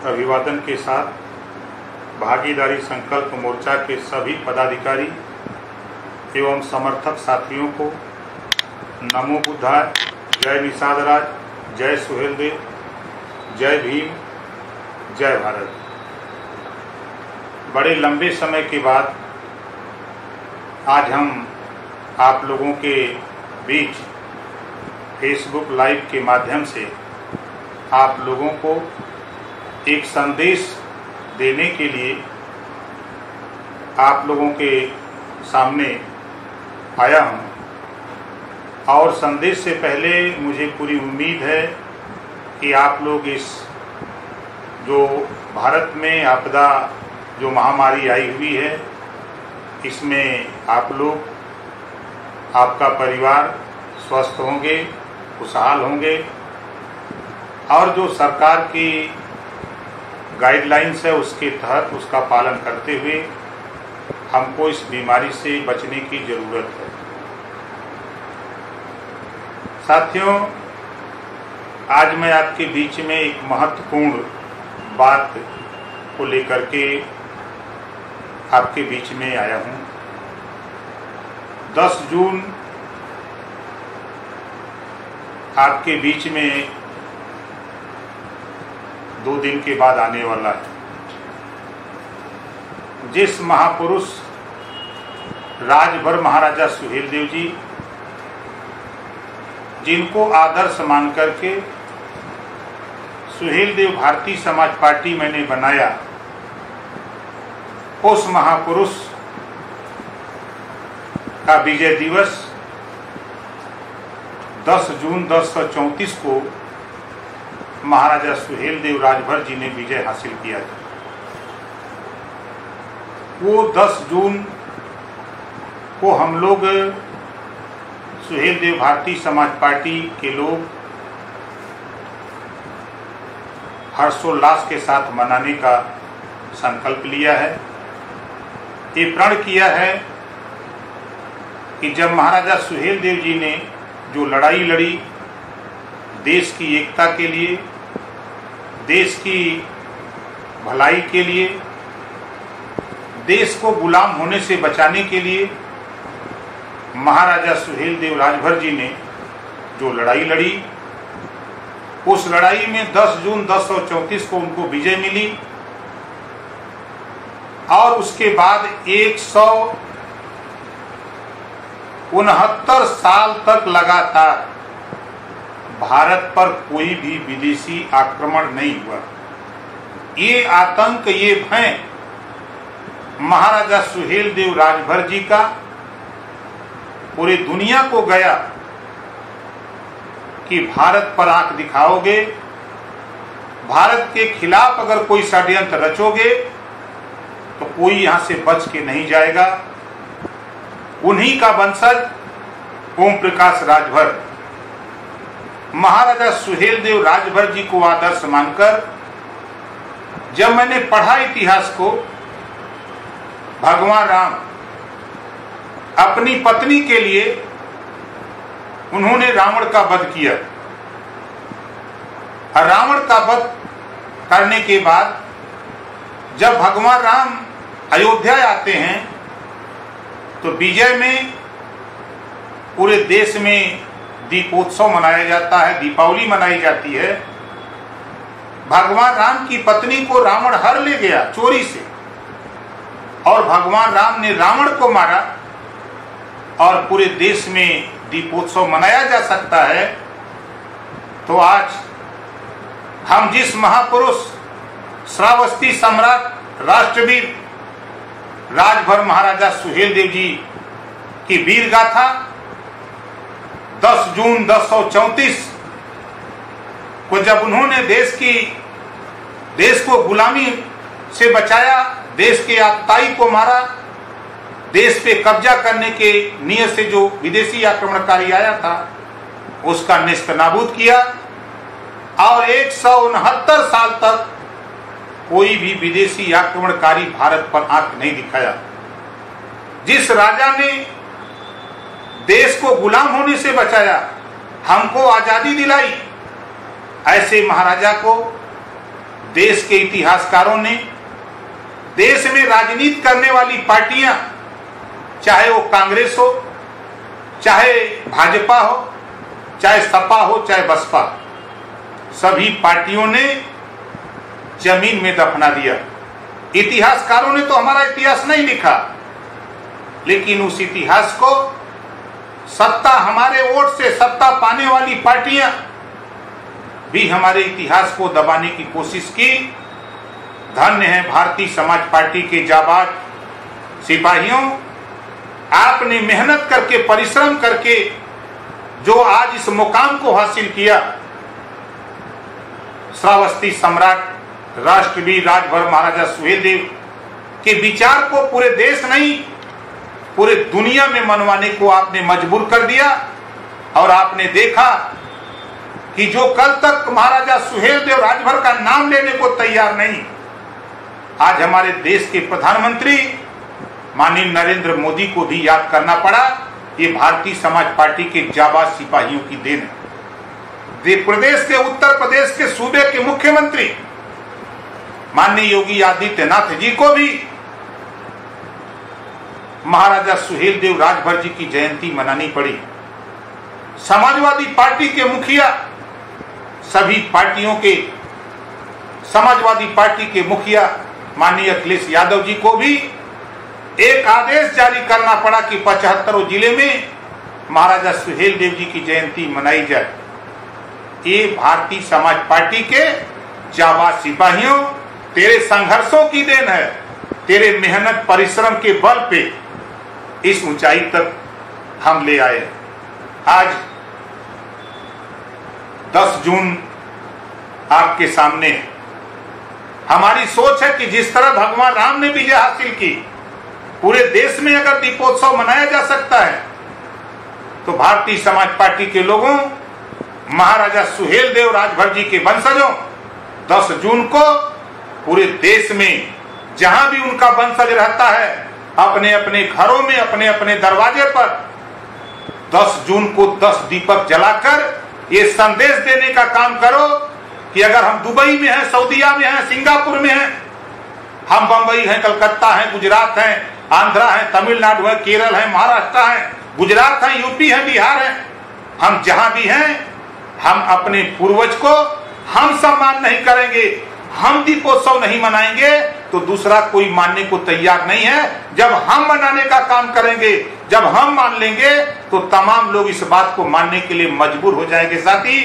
अभिवादन के साथ भागीदारी संकल्प मोर्चा के सभी पदाधिकारी एवं समर्थक साथियों को नमो बुद्धाय, जय निषाद राज, जय सुहेलदेव, जय भीम, जय भारत। बड़े लंबे समय के बाद आज हम आप लोगों के बीच फेसबुक लाइव के माध्यम से आप लोगों को एक संदेश देने के लिए आप लोगों के सामने आया हूं। और संदेश से पहले मुझे पूरी उम्मीद है कि आप लोग इस जो भारत में आपदा जो महामारी आई हुई है, इसमें आप लोग, आपका परिवार स्वस्थ होंगे, खुशहाल होंगे और जो सरकार की गाइडलाइंस है उसके तहत उसका पालन करते हुए हमको इस बीमारी से बचने की जरूरत है। साथियों, आज मैं आपके बीच में एक महत्वपूर्ण बात को लेकर के आपके बीच में आया हूं। 10 जून आपके बीच में 2 दिन के बाद आने वाला है। जिस महापुरुष राजभर महाराजा सुहेलदेव जी, जिनको आदर्श मान करके सुहेलदेव भारतीय समाज पार्टी मैंने बनाया, उस महापुरुष का विजय दिवस 10 जून 1034 को महाराजा सुहेलदेव राजभर जी ने विजय हासिल किया था। वो 10 जून को हम लोग सुहेलदेव भारतीय समाज पार्टी के लोग हर्षोल्लास के साथ मनाने का संकल्प लिया है। ये प्रण किया है कि जब महाराजा सुहेलदेव जी ने जो लड़ाई लड़ी देश की एकता के लिए, देश की भलाई के लिए, देश को गुलाम होने से बचाने के लिए, महाराजा सुहेलदेव राजभर जी ने जो लड़ाई लड़ी, उस लड़ाई में 10 जून 1034 को उनको विजय मिली और उसके बाद 169 साल तक लगातार भारत पर कोई भी विदेशी आक्रमण नहीं हुआ। ये आतंक, ये भय महाराजा सुहेलदेव राजभर जी का पूरी दुनिया को गया कि भारत पर आंख दिखाओगे, भारत के खिलाफ अगर कोई षड्यंत्र रचोगे तो कोई यहां से बच के नहीं जाएगा। उन्हीं का वंशज ओम प्रकाश राजभर महाराजा सुहेलदेव राजभर जी को आदर्श मानकर जब मैंने पढ़ा इतिहास को, भगवान राम अपनी पत्नी के लिए उन्होंने रावण का वध किया और रावण का वध करने के बाद जब भगवान राम अयोध्या आते हैं तो विजय में पूरे देश में दीपोत्सव मनाया जाता है, दीपावली मनाई जाती है। भगवान राम की पत्नी को रावण हर ले गया चोरी से और भगवान राम ने रावण को मारा और पूरे देश में दीपोत्सव मनाया जा सकता है। तो आज हम जिस महापुरुष श्रावस्ती सम्राट राष्ट्रवीर राजभर महाराजा सुहेलदेव जी की वीर गाथा 10 जून 1034 को जब उन्होंने देश को गुलामी से बचाया, देश के आतताई को मारा, देश पे कब्जा करने के नियत से जो विदेशी आक्रमणकारी आया था उसका नेस्तनाबूद किया और 169 साल तक कोई भी विदेशी आक्रमणकारी भारत पर आंख नहीं दिखाया। जिस राजा ने देश को गुलाम होने से बचाया, हमको आजादी दिलाई, ऐसे महाराजा को देश के इतिहासकारों ने, देश में राजनीति करने वाली पार्टियां, चाहे वो कांग्रेस हो, चाहे भाजपा हो, चाहे सपा हो, चाहे बसपा, सभी पार्टियों ने जमीन में दफना दिया। इतिहासकारों ने तो हमारा इतिहास नहीं लिखा, लेकिन उस इतिहास को सत्ता, हमारे वोट से सत्ता पाने वाली पार्टियां भी हमारे इतिहास को दबाने की कोशिश की। धन्य है भारतीय समाज पार्टी के जाबाज सिपाहियों, आपने मेहनत करके, परिश्रम करके जो आज इस मुकाम को हासिल किया। श्रावस्ती सम्राट राष्ट्रवीर राजभर महाराजा सुहेलदेव के विचार को पूरे देश नहीं, पूरे दुनिया में मनवाने को आपने मजबूर कर दिया। और आपने देखा कि जो कल तक महाराजा सुहेलदेव राजभर का नाम लेने को तैयार नहीं, आज हमारे देश के प्रधानमंत्री माननीय नरेंद्र मोदी को भी याद करना पड़ा। ये भारतीय समाज पार्टी के जाबाज सिपाहियों की देन है। प्रदेश के, उत्तर प्रदेश के सूबे के मुख्यमंत्री माननीय योगी आदित्यनाथ जी को भी महाराजा सुहेलदेव राजभर जी की जयंती मनानी पड़ी। समाजवादी पार्टी के मुखिया, सभी पार्टियों के, समाजवादी पार्टी के मुखिया माननीय अखिलेश यादव जी को भी एक आदेश जारी करना पड़ा कि 75 जिले में महाराजा सुहेलदेव जी की जयंती मनाई जाए। ये भारतीय समाज पार्टी के जाबाज सिपाहियों, तेरे संघर्षों की देन है। तेरे मेहनत परिश्रम के बल पे इस ऊंचाई तक हम ले आए। आज 10 जून आपके सामने है। हमारी सोच है कि जिस तरह भगवान राम ने विजय हासिल की, पूरे देश में अगर दीपोत्सव मनाया जा सकता है, तो भारतीय समाज पार्टी के लोगों, महाराजा सुहेलदेव राजभर जी के वंशजों 10 जून को पूरे देश में जहां भी उनका वंशज रहता है, अपने अपने घरों में, अपने अपने दरवाजे पर 10 जून को 10 दीपक जलाकर ये संदेश देने का काम करो कि अगर हम दुबई में हैं, सऊदीया में हैं, सिंगापुर में हैं, हम बंबई हैं, कलकत्ता हैं, गुजरात हैं, आंध्रा है, तमिलनाडु है, केरल है, महाराष्ट्र है, गुजरात है, यूपी है, बिहार है, हम जहां भी हैं, हम अपने पूर्वज को हम सम्मान नहीं करेंगे, हम दीपोत्सव नहीं मनाएंगे तो दूसरा कोई मानने को तैयार नहीं है। जब हम मनाने का काम करेंगे, जब हम मान लेंगे, तो तमाम लोग इस बात को मानने के लिए मजबूर हो जाएंगे। साथी,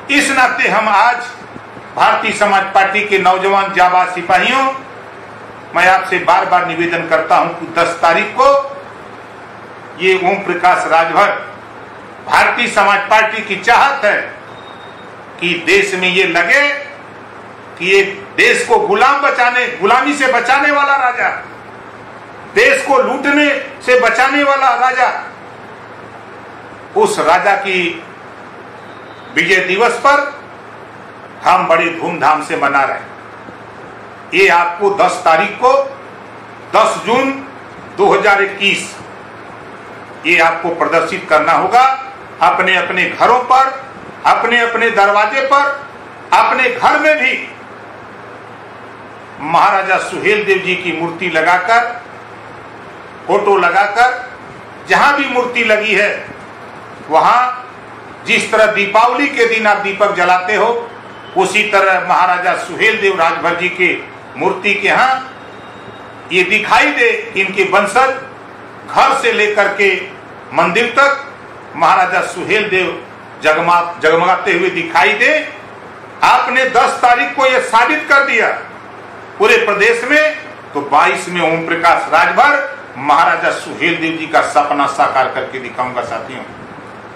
इस नाते हम आज भारतीय समाज पार्टी के नौजवान जाबाज सिपाहियों, मैं आपसे बार बार निवेदन करता हूं कि 10 तारीख को ये ओम प्रकाश राजभर, भारतीय समाज पार्टी की चाहत है कि देश में ये लगे कि ये देश को गुलामी से बचाने वाला राजा, देश को लूटने से बचाने वाला राजा, उस राजा की विजय दिवस पर हम बड़ी धूमधाम से मना रहे हैं। ये आपको 10 तारीख को, 10 जून 2021, ये आपको प्रदर्शित करना होगा। अपने अपने घरों पर, अपने अपने दरवाजे पर, अपने घर में भी महाराजा सुहेलदेव जी की मूर्ति लगाकर, फोटो लगाकर, जहां भी मूर्ति लगी है वहां जिस तरह दीपावली के दिन आप दीपक जलाते हो, उसी तरह महाराजा सुहेलदेव राजभर जी के मूर्ति के यहां ये दिखाई दे, इनके वंशज घर से लेकर के मंदिर तक महाराजा सुहेलदेव जगमगाते हुए दिखाई दे। आपने 10 तारीख को यह साबित कर दिया पूरे प्रदेश में, तो 22 में ओम प्रकाश राजभर महाराजा सुहेलदेव जी का सपना साकार करके दिखाऊंगा। साथियों,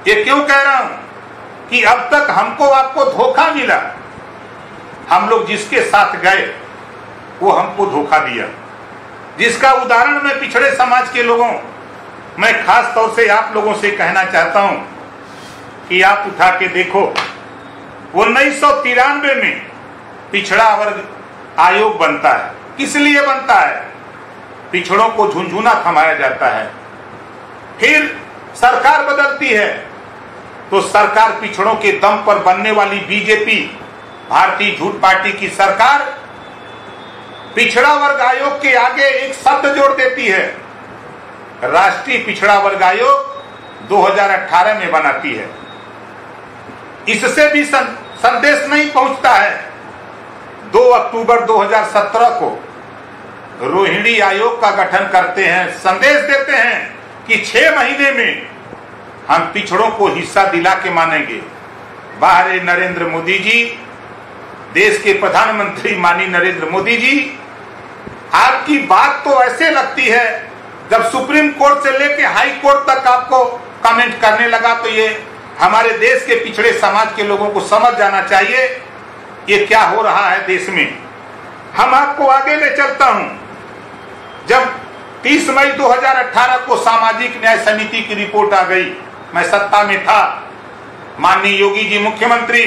ये क्यों कह रहा हूं कि अब तक हमको आपको धोखा मिला। हम लोग जिसके साथ गए वो हमको धोखा दिया, जिसका उदाहरण मैं पिछड़े समाज के लोगों, मैं खास तौर से आप लोगों से कहना चाहता हूं कि आप उठा के देखो, 1993 में पिछड़ा वर्ग आयोग बनता है। किस लिए बनता है? पिछड़ों को झुनझुना थमाया जाता है। फिर सरकार बदलती है तो सरकार पिछड़ों के दम पर बनने वाली बीजेपी, भारतीय झूठ पार्टी की सरकार पिछड़ा वर्ग आयोग के आगे एक शब्द जोड़ देती है, राष्ट्रीय पिछड़ा वर्ग आयोग 2018 में बनाती है। इससे भी संदेश नहीं पहुंचता है। 2 अक्टूबर 2017 को रोहिणी आयोग का गठन करते हैं, संदेश देते हैं कि 6 महीने में हम पिछड़ों को हिस्सा दिला के मानेंगे। बाहर नरेंद्र मोदी जी, देश के प्रधानमंत्री माननीय नरेंद्र मोदी जी, आपकी बात तो ऐसे लगती है जब सुप्रीम कोर्ट से लेके हाई कोर्ट तक आपको कमेंट करने लगा तो ये हमारे देश के पिछड़े समाज के लोगों को समझ जाना चाहिए ये क्या हो रहा है देश में। हम आपको आगे ले चलता हूं। जब 30 मई 2018 को सामाजिक न्याय समिति की रिपोर्ट आ गई, मैं सत्ता में था, माननीय योगी जी मुख्यमंत्री,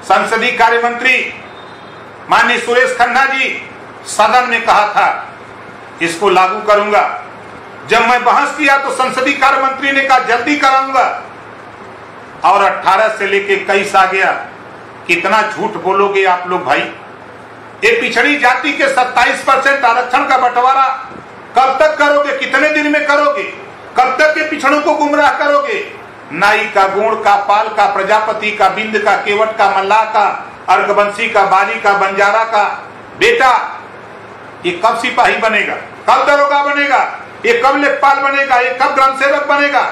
संसदीय कार्य मंत्री माननीय सुरेश खन्ना जी सदन में कहा था इसको लागू करूंगा। जब मैं बहस किया तो संसदीय कार्य मंत्री ने कहा जल्दी कराऊंगा, और 18 से लेके 21 आ गया। कितना झूठ बोलोगे आप लोग भाई। ये पिछड़ी जाति के 27% आरक्षण का बंटवारा कब तक करोगे, कितने दिन में करोगे, कब तक के पिछड़ों को गुमराह करोगे। नाई का, गोड़ का, पाल का, प्रजापति का, बिंद का, केवट का, मल्लाह का, अर्घवंशी का, बारी का, बंजारा का बेटा ये कब सिपाही बनेगा, कब दरोगा बनेगा, ये कब लेखपाल बनेगा, ये कब ग्राम सेवक बनेगा,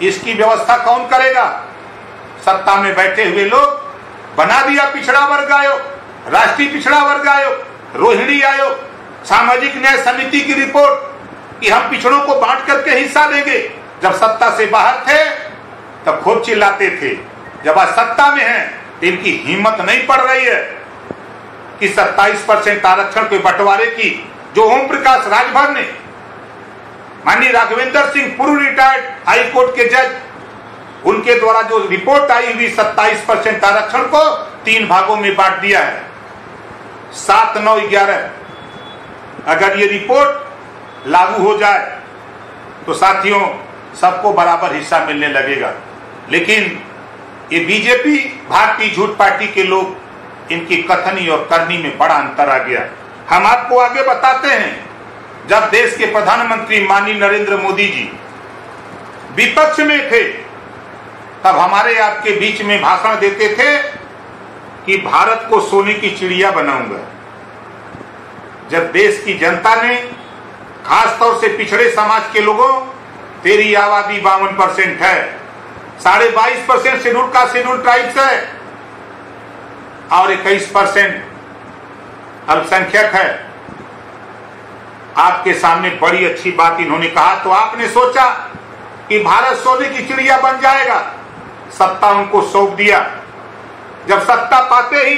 इसकी व्यवस्था कौन करेगा। सत्ता में बैठे हुए लोग बना दिया पिछड़ा वर्ग आयोग, राष्ट्रीय पिछड़ा वर्ग आयोग, रोहिणी आयोग, सामाजिक न्याय समिति की रिपोर्ट कि हम पिछड़ों को बांट करके हिस्सा देंगे। जब सत्ता से बाहर थे तब खूब चिल्लाते थे, जब आज सत्ता में हैं तो इनकी हिम्मत नहीं पड़ रही है कि 27% आरक्षण के बंटवारे की जो ओम प्रकाश राजभर ने, माननीय राघवेंद्र सिंह पूर्व रिटायर्ड हाई कोर्ट के जज, उनके द्वारा जो रिपोर्ट आई हुई 27% आरक्षण को 3 भागों में बांट दिया है। 7, 9, 11 अगर ये रिपोर्ट लागू हो जाए तो साथियों सबको बराबर हिस्सा मिलने लगेगा। लेकिन ये बीजेपी भारतीय झूठ पार्टी के लोग, इनकी कथनी और करनी में बड़ा अंतर आ गया। हम आपको आगे बताते हैं, जब देश के प्रधानमंत्री माननीय नरेंद्र मोदी जी विपक्ष में थे तब हमारे आपके बीच में भाषण देते थे कि भारत को सोने की चिड़िया बनाऊंगा। जब देश की जनता ने, खास तौर से पिछड़े समाज के लोगों, तेरी आबादी 52% है, 22.5% शेड्यूल कास्ट शेड्यूल ट्राइब्स है और 21% अल्पसंख्यक है। आपके सामने बड़ी अच्छी बात इन्होंने कहा तो आपने सोचा कि भारत सोने की चिड़िया बन जाएगा, सत्ता उनको सौंप दिया। जब सत्ता पाते ही,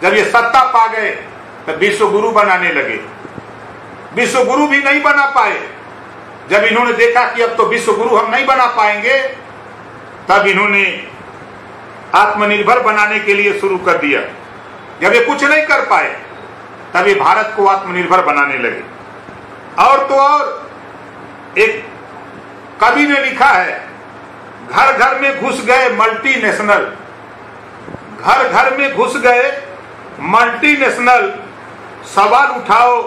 जब ये सत्ता पा गए तो विश्व गुरु बनाने लगे। विश्व गुरु भी नहीं बना पाए। जब इन्होंने देखा कि अब तो विश्व गुरु हम नहीं बना पाएंगे, तब इन्होंने आत्मनिर्भर बनाने के लिए शुरू कर दिया। जब ये कुछ नहीं कर पाए तब ये भारत को आत्मनिर्भर बनाने लगे। और तो और एक कवि ने लिखा है, घर घर में घुस गए मल्टीनेशनल, घर घर में घुस गए मल्टीनेशनल, सवाल उठाओ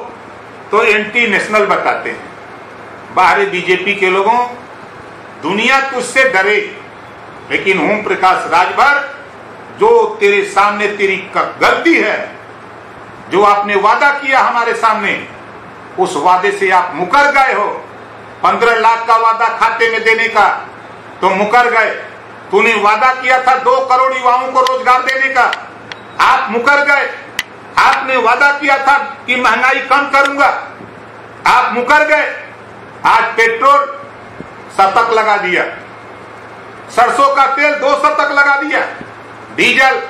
तो एंटी नेशनल बताते हैं। बाहरी बीजेपी के लोगों, दुनिया तुझसे डरे, लेकिन ओम प्रकाश राजभर, जो तेरे सामने तेरी गलती है, जो आपने वादा किया हमारे सामने, उस वादे से आप मुकर गए हो। 15 लाख का वादा खाते में देने का तो मुकर गए। तूने वादा किया था 2 करोड़ युवाओं को रोजगार देने का, आप मुकर गए। आपने वादा किया था कि महंगाई कम करूंगा, आप मुकर गए। आज पेट्रोल शतक लगा दिया, सरसों का तेल 2 शतक लगा दिया, डीजल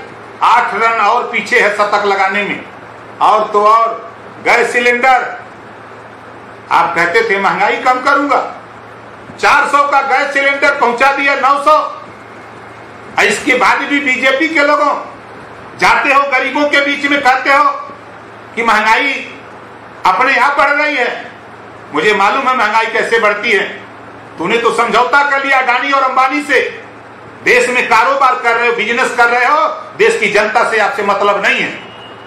8 रन और पीछे है शतक लगाने में। और तो और गैस सिलेंडर, आप कहते थे महंगाई कम करूंगा, 400 का गैस सिलेंडर पहुंचा दिया 900। इसके बाद भी बीजेपी के लोगों जाते हो गरीबों के बीच में कहते हो कि महंगाई अपने आप बढ़ रही है। मुझे मालूम है महंगाई कैसे बढ़ती है। तूने तो समझौता कर लिया अडानी और अंबानी से, देश में कारोबार कर रहे हो, बिजनेस कर रहे हो, देश की जनता से आपसे मतलब नहीं है।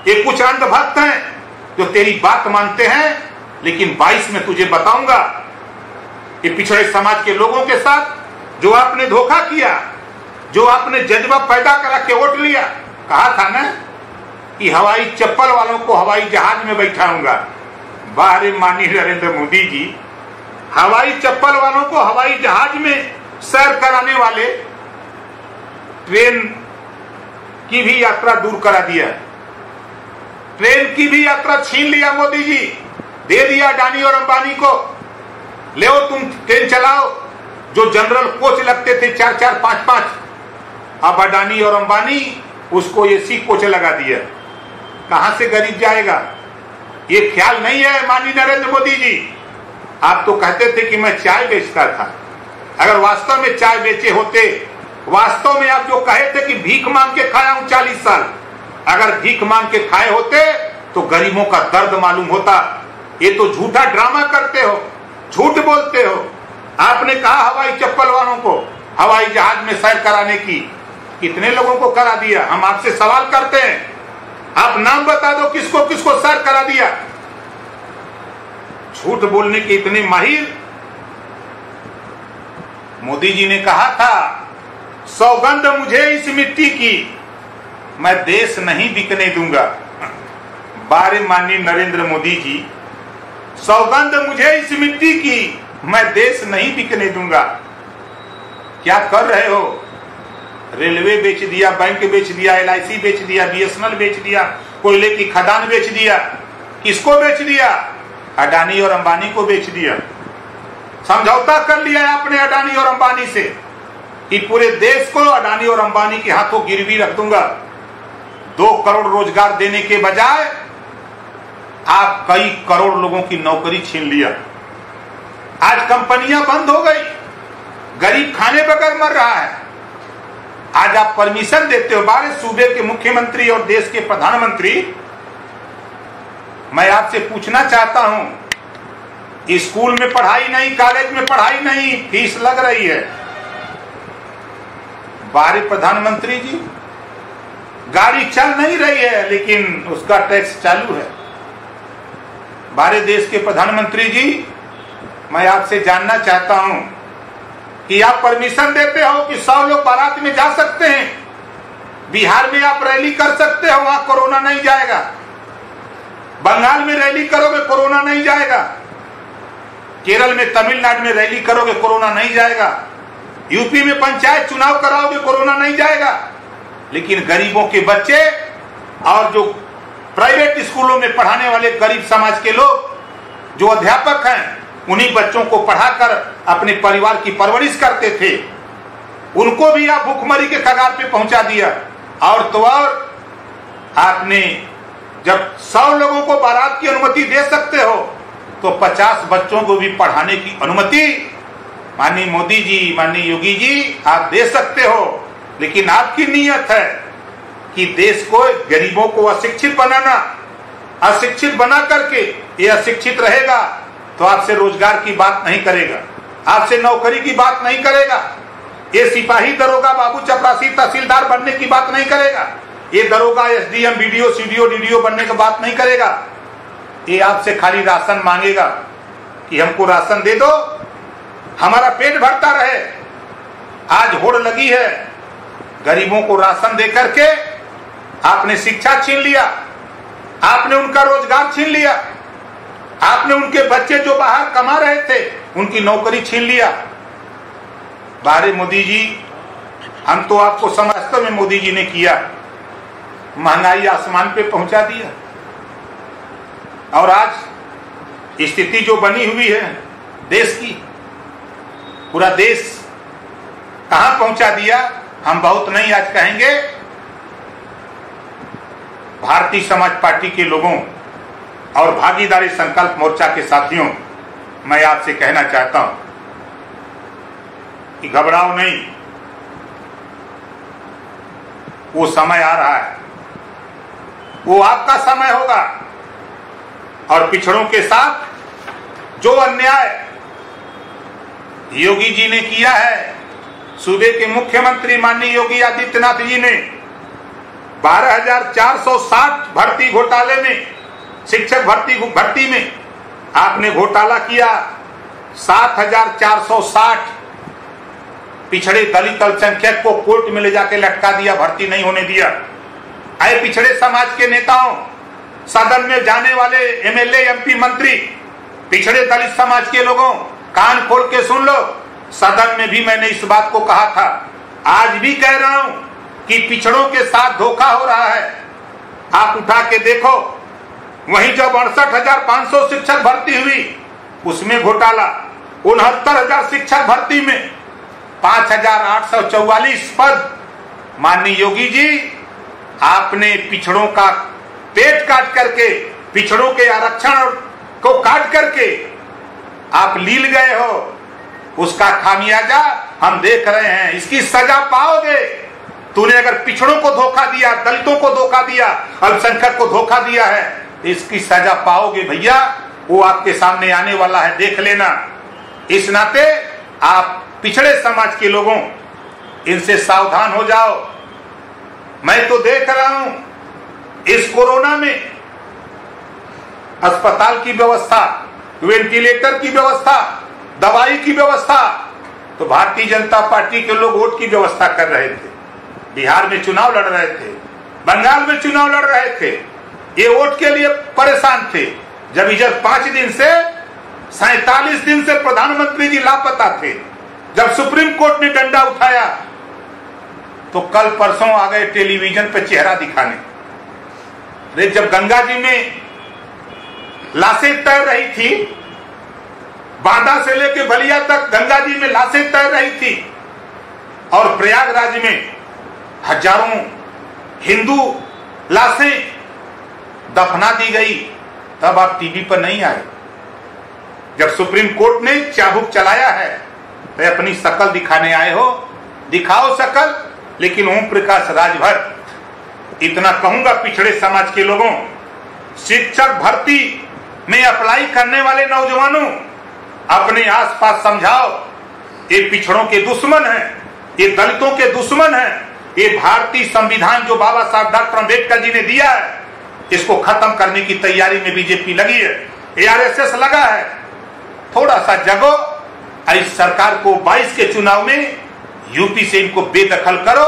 ये कुछ अंधभक्त हैं जो तेरी बात मानते हैं, लेकिन 22 में तुझे बताऊंगा कि पिछड़े समाज के लोगों के साथ जो आपने धोखा किया, जो आपने जज्बा पैदा करा के वोट लिया। कहा था ना कि हवाई चप्पल वालों को हवाई जहाज में बैठाऊंगा। बाहर माननीय नरेंद्र मोदी जी, हवाई चप्पल वालों को हवाई जहाज में सैर कराने वाले ट्रेन की भी यात्रा दूर करा दिया, ट्रेन की भी यात्रा छीन लिया मोदी जी, दे दिया अडानी और अंबानी को। ले तुम ट्रेन चलाओ। जो जनरल कोच लगते थे 4-4, 5-5, अब अडानी और अंबानी उसको एसी कोच लगा दिया। कहां से गरीब जाएगा? ये ख्याल नहीं है माननीय नरेंद्र मोदी जी। आप तो कहते थे कि मैं चाय बेचता था। अगर वास्तव में चाय बेचे होते, वास्तव में आप जो कहे थे कि भीख मांग के खाया हूं 40 साल, अगर भीख मांग के खाए होते तो गरीबों का दर्द मालूम होता। ये तो झूठा ड्रामा करते हो, झूठ बोलते हो। आपने कहा हवाई चप्पल वालों को हवाई जहाज में सैर कराने की, कितने लोगों को करा दिया? हम आपसे सवाल करते हैं, आप नाम बता दो किसको किसको सैर करा दिया। झूठ बोलने के इतने माहिर। मोदी जी ने कहा था, सौगंध मुझे इस मिट्टी की, मैं देश नहीं बिकने दूंगा। बारे माननीय नरेंद्र मोदी जी, सौगंध मुझे इस मिट्टी की, मैं देश नहीं बिकने दूंगा। क्या कर रहे हो? रेलवे बेच दिया, बैंक बेच दिया, LIC बेच दिया, BSNL बेच दिया, कोयले की खदान बेच दिया। किसको बेच दिया? अडानी और अंबानी को बेच दिया। समझौता कर लिया आपने अडानी और अंबानी से कि पूरे देश को अडानी और अंबानी के हाथों गिरवी रख दूंगा। 2 करोड़ रोजगार देने के बजाय आप कई करोड़ लोगों की नौकरी छीन लिया। आज कंपनियां बंद हो गई, गरीब खाने बगैर मर रहा है। आज आप परमिशन देते हो। बारे सूबे के मुख्यमंत्री और देश के प्रधानमंत्री, मैं आपसे पूछना चाहता हूं, स्कूल में पढ़ाई नहीं, कॉलेज में पढ़ाई नहीं, फीस लग रही है। बारे प्रधानमंत्री जी, गाड़ी चल नहीं रही है लेकिन उसका टैक्स चालू है। बारे देश के प्रधानमंत्री जी, मैं आपसे जानना चाहता हूं कि आप परमिशन देते हो कि 100 लोग बारात में जा सकते हैं, बिहार में आप रैली कर सकते हो, वहां कोरोना नहीं जाएगा। बंगाल में रैली करोगे कोरोना नहीं जाएगा। केरल में, तमिलनाडु में रैली करोगे कोरोना नहीं जाएगा। यूपी में पंचायत चुनाव कराओगे कोरोना नहीं जाएगा। लेकिन गरीबों के बच्चे और जो प्राइवेट स्कूलों में पढ़ाने वाले गरीब समाज के लोग, जो अध्यापक हैं, उन्हीं बच्चों को पढ़ाकर अपने परिवार की परवरिश करते थे, उनको भी आप भूखमरी के कगार पे पहुंचा दिया। और तो और आपने जब 100 लोगों को बारात की अनुमति दे सकते हो तो 50 बच्चों को भी पढ़ाने की अनुमति माननीय मोदी जी, माननीय योगी जी आप दे सकते हो। लेकिन आपकी नीयत है कि देश को, गरीबों को अशिक्षित बनाना, अशिक्षित बना करके ये अशिक्षित रहेगा तो आपसे रोजगार की बात नहीं करेगा, आपसे नौकरी की बात नहीं करेगा, ये सिपाही दरोगा बाबू चपरासी तहसीलदार बनने की बात नहीं करेगा, ये दरोगा SDM BDO CDO DDO बनने की बात नहीं करेगा। ये आपसे खाली राशन मांगेगा कि हमको राशन दे दो, हमारा पेट भरता रहे। आज होड़ लगी है, गरीबों को राशन दे करके आपने शिक्षा छीन लिया, आपने उनका रोजगार छीन लिया, आपने उनके बच्चे जो बाहर कमा रहे थे उनकी नौकरी छीन लिया। बारे मोदी जी, हम तो आपको समझते में मोदी जी ने किया, महंगाई आसमान पे पहुंचा दिया। और आज स्थिति जो बनी हुई है देश की, पूरा देश कहां पहुंचा दिया, हम बहुत नहीं आज कहेंगे। भारतीय समाज पार्टी के लोगों और भागीदारी संकल्प मोर्चा के साथियों, मैं आपसे कहना चाहता हूं कि घबराओ नहीं, वो समय आ रहा है, वो आपका समय होगा। और पिछड़ों के साथ जो अन्याय योगी जी ने किया है, सूबे के मुख्यमंत्री माननीय योगी आदित्यनाथ जी ने 12,460 भर्ती घोटाले में शिक्षक भर्ती में आपने घोटाला किया। 7,460 पिछड़े दलित अल्पसंख्यक को कोर्ट में ले जाके लटका दिया, भर्ती नहीं होने दिया। आए पिछड़े समाज के नेताओं, सदन में जाने वाले एमएलए, एमपी, मंत्री, पिछड़े दलित समाज के लोगों, कान खोल के सुन लो। सदन में भी मैंने इस बात को कहा था, आज भी कह रहा हूं कि पिछड़ों के साथ धोखा हो रहा है। आप उठा के देखो, वहीं जब 68,500 शिक्षक भर्ती हुई उसमें घोटाला, 69,000 शिक्षक भर्ती में 5,844 पद। माननीय योगी जी, आपने पिछड़ों का पेट काट करके, पिछड़ों के आरक्षण को काट करके आप लील गए हो। उसका खामियाजा हम देख रहे हैं, इसकी सजा पाओगे। तूने अगर पिछड़ों को धोखा दिया, दलितों को धोखा दिया, अल्पसंख्यक को धोखा दिया है, इसकी सजा पाओगे भैया। वो आपके सामने आने वाला है, देख लेना। इस नाते आप पिछड़े समाज के लोगों, इनसे सावधान हो जाओ। मैं तो देख रहा हूं इस कोरोना में अस्पताल की व्यवस्था, वेंटिलेटर की व्यवस्था, दवाई की व्यवस्था, तो भारतीय जनता पार्टी के लोग वोट की व्यवस्था कर रहे थे। बिहार में चुनाव लड़ रहे थे, बंगाल में चुनाव लड़ रहे थे, ये वोट के लिए परेशान थे। जब इधर 5 दिन से 47 दिन से प्रधानमंत्री जी लापता थे, जब सुप्रीम कोर्ट ने डंडा उठाया तो कल परसों आ गए टेलीविजन पे चेहरा दिखाने। अरे जब गंगा जी में लाशें तैर रही थी, बांदा से लेके बलिया तक गंगा जी में लाशें तैर रही थी, और प्रयागराज में हजारों हिंदू लाशें दफना दी गई, तब आप टीवी पर नहीं आए। जब सुप्रीम कोर्ट ने चाबुक चलाया है तो अपनी शकल दिखाने आए हो, दिखाओ शकल। लेकिन ओम प्रकाश राजभर इतना कहूंगा पिछड़े समाज के लोगों, शिक्षक भर्ती में अप्लाई करने वाले नौजवानों, अपने आसपास समझाओ, ये पिछड़ों के दुश्मन हैं, ये दलितों के दुश्मन हैं। ये भारतीय संविधान जो बाबा साहब डॉक्टर अम्बेडकर जी ने दिया है, इसको खत्म करने की तैयारी में बीजेपी लगी है, ARSS लगा है। थोड़ा सा जगो, इस सरकार को 22 के चुनाव में यूपी से इनको बेदखल करो,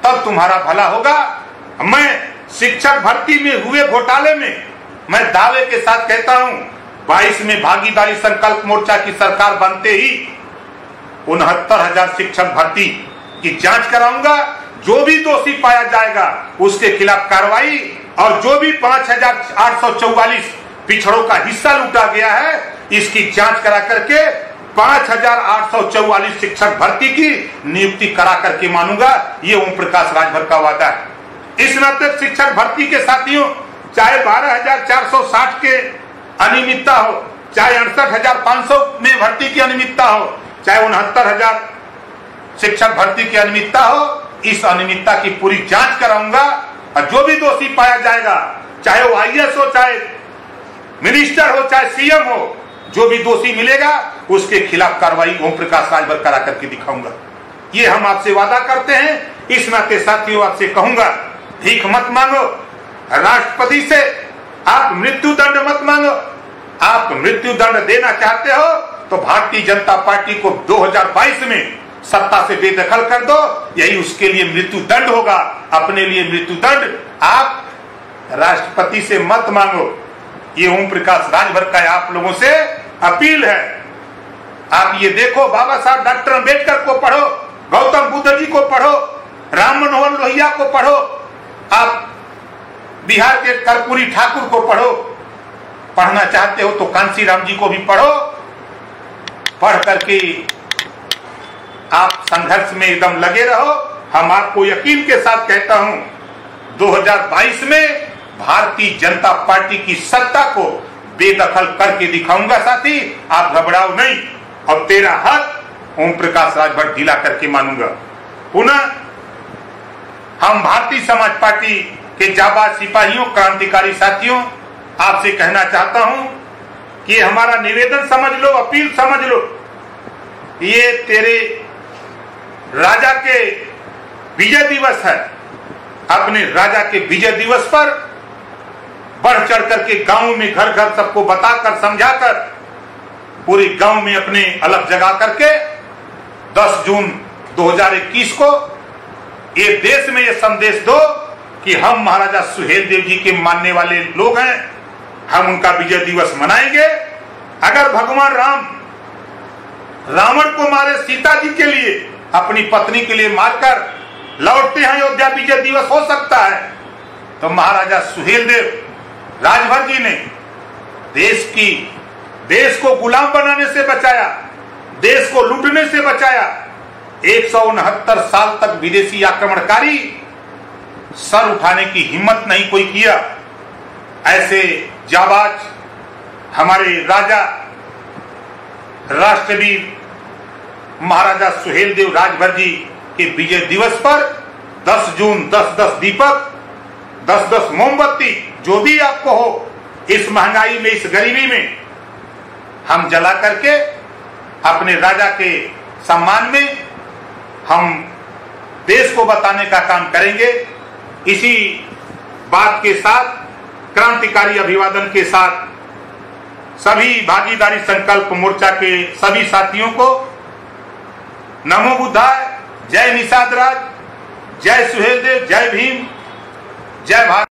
तब तुम्हारा भला होगा। मैं शिक्षक भर्ती में हुए घोटाले में मैं दावे के साथ कहता हूं, 22 में भागीदारी संकल्प मोर्चा की सरकार बनते ही 69,000 शिक्षक भर्ती की जांच कराऊंगा। जो भी दोषी पाया जाएगा उसके खिलाफ कार्रवाई, और जो भी 5,844 पिछड़ों का हिस्सा लूटा गया है, इसकी जांच करा करके 5,844 शिक्षक भर्ती की नियुक्ति करा करके मानूंगा। ये ओम प्रकाश राजभर का वादा है। इस नाते शिक्षक भर्ती के साथियों, चाहे 12,460 के अनियमितता हो, चाहे 68,500 में भर्ती की अनियमितता हो, चाहे 69,000 शिक्षक भर्ती की अनियमितता हो, इस अनियमितता की पूरी जांच कराऊंगा। और जो भी दोषी पाया जाएगा, चाहे वो IAS हो, चाहे मिनिस्टर हो, चाहे CM हो, जो भी दोषी मिलेगा उसके खिलाफ कार्रवाई ओम प्रकाश राजभर करा करके दिखाऊंगा। ये हम आपसे वादा करते हैं। इस नाते साथियों आपसे कहूंगा, भीख मत मांगो, राष्ट्रपति से आप मृत्यु दंड मत मांगो। आप मृत्यु दंड देना चाहते हो तो भारतीय जनता पार्टी को 2022 में सत्ता से बेदखल कर दो, यही उसके लिए मृत्यु दंड होगा। अपने लिए मृत्यु दंड आप राष्ट्रपति से मत मांगो। ये ओम प्रकाश राजभर का आप लोगों से अपील है। आप ये देखो, बाबा साहब डॉक्टर अम्बेडकर को पढ़ो, गौतम बुद्ध जी को पढ़ो, राम मनोहर लोहिया को पढ़ो, आप बिहार के कर्पूरी ठाकुर को पढ़ो। पढ़ना चाहते हो तो कांसी राम जी को भी पढ़ो। पढ़ करके आप संघर्ष में एकदम लगे रहो। हम आपको यकीन के साथ कहता हूं, 2022 में भारतीय जनता पार्टी की सत्ता को बेदखल करके दिखाऊंगा। साथी, आप घबराओ नहीं, और तेरा हक ओम प्रकाश राजभर ढीला करके मानूंगा। पुनः हम भारतीय समाज पार्टी के जाबाज सिपाहियों, क्रांतिकारी साथियों, आपसे कहना चाहता हूं कि हमारा निवेदन समझ लो, अपील समझ लो। ये तेरे राजा के विजय दिवस है। अपने राजा के विजय दिवस पर बढ़ चढ़ करके गांव में घर घर सबको बताकर समझाकर पूरे गांव में अपने अलग जगा करके 10 जून 2021 को ये देश में ये संदेश दो कि हम महाराजा सुहेलदेव जी के मानने वाले लोग हैं, हम उनका विजय दिवस मनाएंगे। अगर भगवान राम रावण को मारे सीता जी के लिए, अपनी पत्नी के लिए मारकर लौटते हैं अयोध्या, विजय दिवस हो सकता है। तो महाराजा सुहेलदेव राजभर जी ने देश को गुलाम बनाने से बचाया, देश को लूटने से बचाया। 169 साल तक विदेशी आक्रमणकारी सर उठाने की हिम्मत नहीं कोई किया। ऐसे जाबाज हमारे राजा राष्ट्रवीर महाराजा सुहेलदेव राजभर जी के विजय दिवस पर 10 जून 10-10 दीपक, 10-10 मोमबत्ती, जो भी आपको हो, इस महंगाई में, इस गरीबी में हम जला करके अपने राजा के सम्मान में हम देश को बताने का काम करेंगे। इसी बात के साथ, क्रांतिकारी अभिवादन के साथ सभी भागीदारी संकल्प मोर्चा के सभी साथियों को नमो बुद्धाय, जय निषाद राज, जय सुहेलदेव, जय भीम, जय भारत।